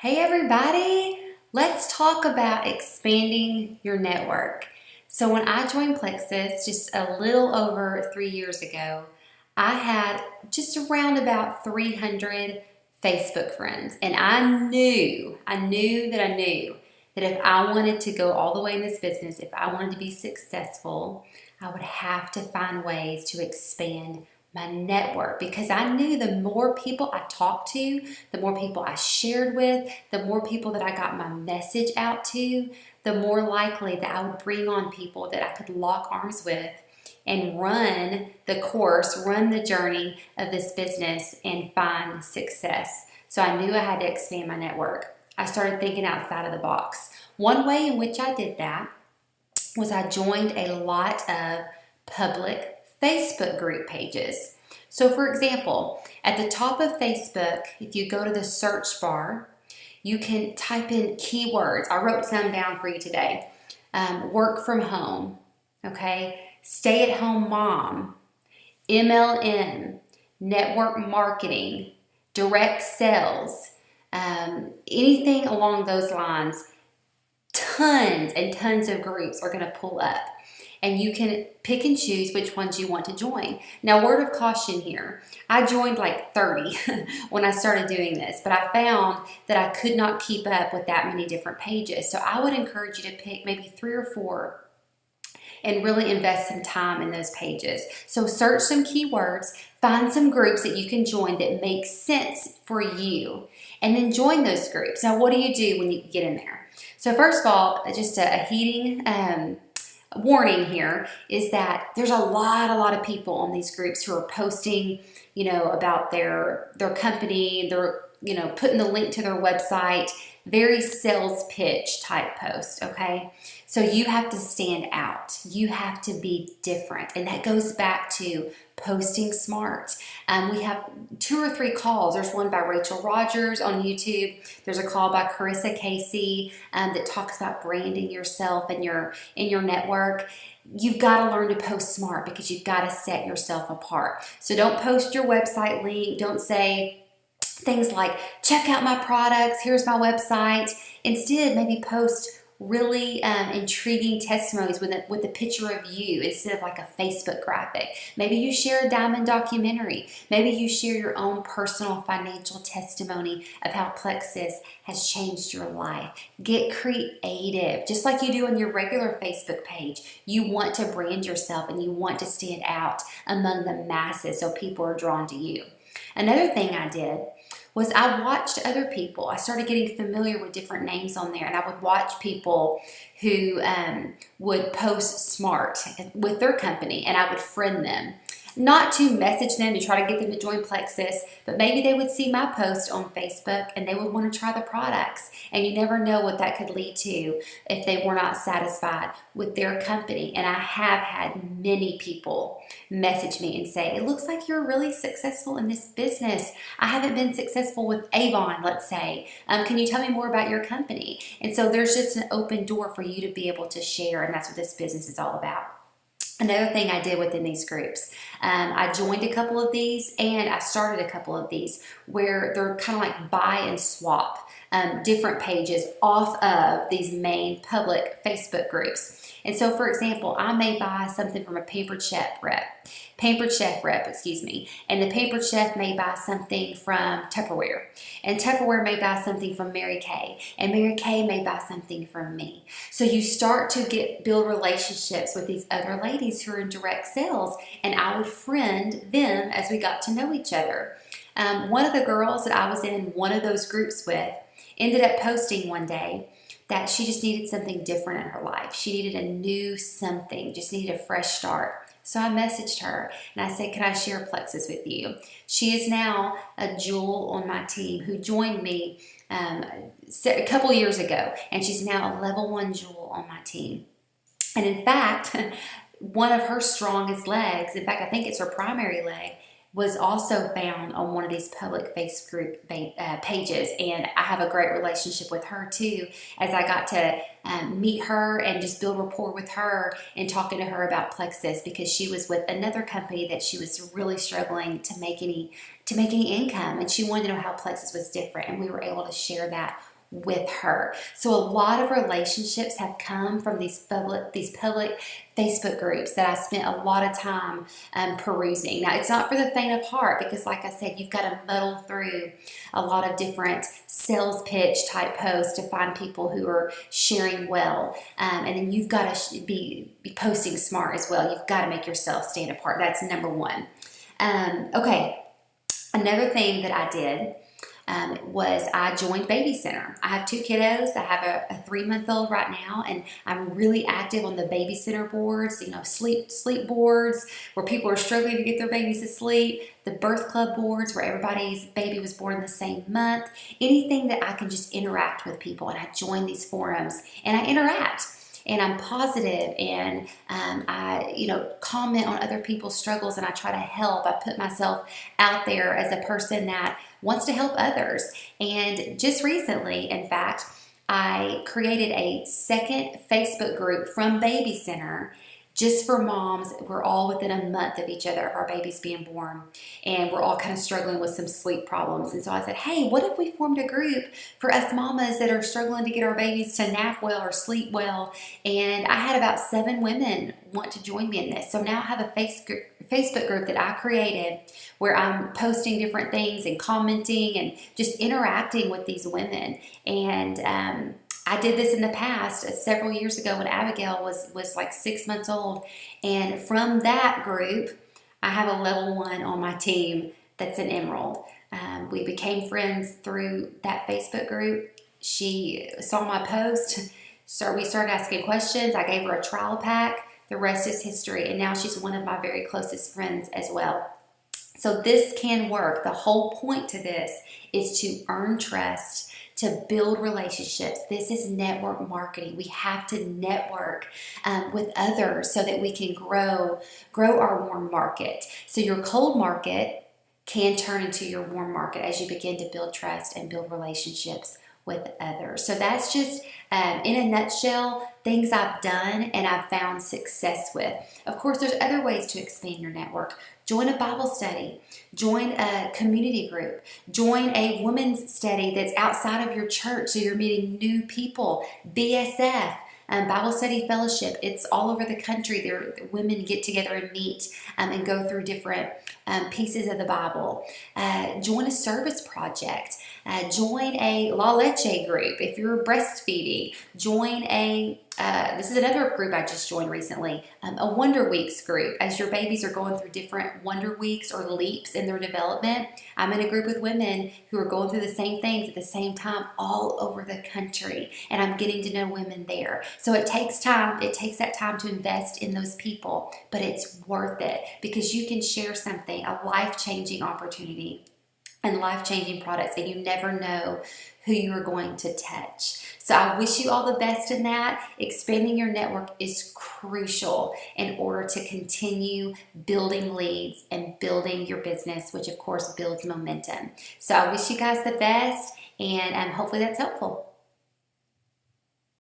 Hey everybody, let's talk about expanding your network. So when I joined Plexus just a little over 3 years ago, I had just around about 300 Facebook friends. And I knew that if I wanted to go all the way in this business, if I wanted to be successful, I would have to find ways to expand my network because I knew the more people I talked to, the more people I shared with, the more people that I got my message out to, the more likely that I would bring on people that I could lock arms with and run the course, run the journey of this business and find success. So I knew I had to expand my network. I started thinking outside of the box. One way in which I did that was I joined a lot of public Facebook group pages. So for example, at the top of Facebook, if you go to the search bar, you can type in keywords. I wrote some down for you today. Work from home, okay? Stay at home mom, MLM, network marketing, direct sales, anything along those lines. Tons and tons of groups are going to pull up. And you can pick and choose which ones you want to join. Now, word of caution here. I joined like 30 when I started doing this, but I found that I could not keep up with that many different pages. So I would encourage you to pick maybe 3 or 4 and really invest some time in those pages. So search some keywords, find some groups that you can join that make sense for you, and then join those groups. Now, what do you do when you get in there? So first of all, just a heating warning here is that there's a lot of people on these groups who are posting, about their company, they're, putting the link to their website, very sales pitch type post, okay? So you have to stand out. You have to be different. And that goes back to posting smart. We have 2 or 3 calls. There's one by Rachel Rogers on YouTube. There's a call by Carissa Casey that talks about branding yourself and in your network. You've got to learn to post smart because you've got to set yourself apart. So don't post your website link. Don't say things like, check out my products, here's my website. Instead, maybe post really intriguing testimonies with a picture of you instead of like a Facebook graphic. Maybe you share a diamond documentary. Maybe you share your own personal financial testimony of how Plexus has changed your life. Get creative. Just like you do on your regular Facebook page, you want to brand yourself and you want to stand out among the masses so people are drawn to you. Another thing I did was I watched other people. I started getting familiar with different names on there, and I would watch people who would post smart with their company, and I would friend them. Not to message them to try to get them to join Plexus, but maybe they would see my post on Facebook and they would want to try the products. And you never know what that could lead to if they were not satisfied with their company. And I have had many people message me and say, it looks like you're really successful in this business. I haven't been successful with Avon, let's say. Can you tell me more about your company? And so there's just an open door for you to be able to share, and that's what this business is all about. Another thing I did within these groups, I joined a couple of these and I started a couple of these where they're kind of like buy and swap different pages off of these main public Facebook groups. And so, for example, I may buy something from a Pampered Chef rep, and the Pampered Chef may buy something from Tupperware, and Tupperware may buy something from Mary Kay, and Mary Kay may buy something from me. So you start to build relationships with these other ladies who are in direct sales, and I would friend them as we got to know each other. One of the girls that I was in one of those groups with ended up posting one day that she just needed something different in her life. She needed a new something, just needed a fresh start. So I messaged her and I said, can I share Plexus with you? She is now a jewel on my team who joined me a couple years ago, and she's now a level 1 jewel on my team. And in fact, one of her strongest legs, in fact, I think it's her primary leg, was also found on one of these public Facebook pages, and I have a great relationship with her too, as I got to meet her and just build rapport with her and talking to her about Plexus, because she was with another company that she was really struggling to make any income, and she wanted to know how Plexus was different, and we were able to share that with her. So a lot of relationships have come from these public Facebook groups that I spent a lot of time perusing. Now, it's not for the faint of heart because, like I said, you've got to muddle through a lot of different sales pitch type posts to find people who are sharing well. And then you've got to be posting smart as well. You've got to make yourself stand apart. That's number one. Okay, another thing that I did was I joined Baby Center. I have 2 kiddos. I have a 3-month-old right now, and I'm really active on the Baby Center boards, sleep boards where people are struggling to get their babies to sleep, the birth club boards where everybody's baby was born the same month, anything that I can just interact with people. And I join these forums and I interact. And I'm positive, and I comment on other people's struggles, and I try to help. I put myself out there as a person that wants to help others. And just recently, in fact, I created a second Facebook group from Baby Center just for moms. We're all within a month of each other, of our babies being born, and we're all kind of struggling with some sleep problems. And so I said, hey, what if we formed a group for us mamas that are struggling to get our babies to nap well or sleep well? And I had about 7 women want to join me in this. So now I have a Facebook group that I created where I'm posting different things and commenting and just interacting with these women. And I did this in the past several years ago when Abigail was like 6 months old. And from that group, I have a level 1 on my team that's an Emerald. We became friends through that Facebook group. She saw my post, so we started asking questions. I gave her a trial pack. The rest is history. And now she's one of my very closest friends as well. So this can work. The whole point to this is to earn trust, to build relationships. This is network marketing. We have to network with others so that we can grow our warm market. So your cold market can turn into your warm market as you begin to build trust and build relationships with others. So that's just, in a nutshell, things I've done and I've found success with. Of course, there's other ways to expand your network. Join a Bible study, join a community group, join a women's study that's outside of your church so you're meeting new people. BSF, Bible Study Fellowship, it's all over the country. There, women get together and meet and go through different pieces of the Bible. Join a service project. Join a La Leche group if you're breastfeeding. Join this is another group I just joined recently, a Wonder Weeks group. As your babies are going through different Wonder Weeks or leaps in their development, I'm in a group with women who are going through the same things at the same time all over the country, and I'm getting to know women there. So it takes time. It takes that time to invest in those people, but it's worth it because you can share something, a life-changing opportunity and life-changing products, and you never know who you are going to touch. So I wish you all the best in that. Expanding your network is crucial in order to continue building leads and building your business, which of course builds momentum. So I wish you guys the best, and hopefully that's helpful.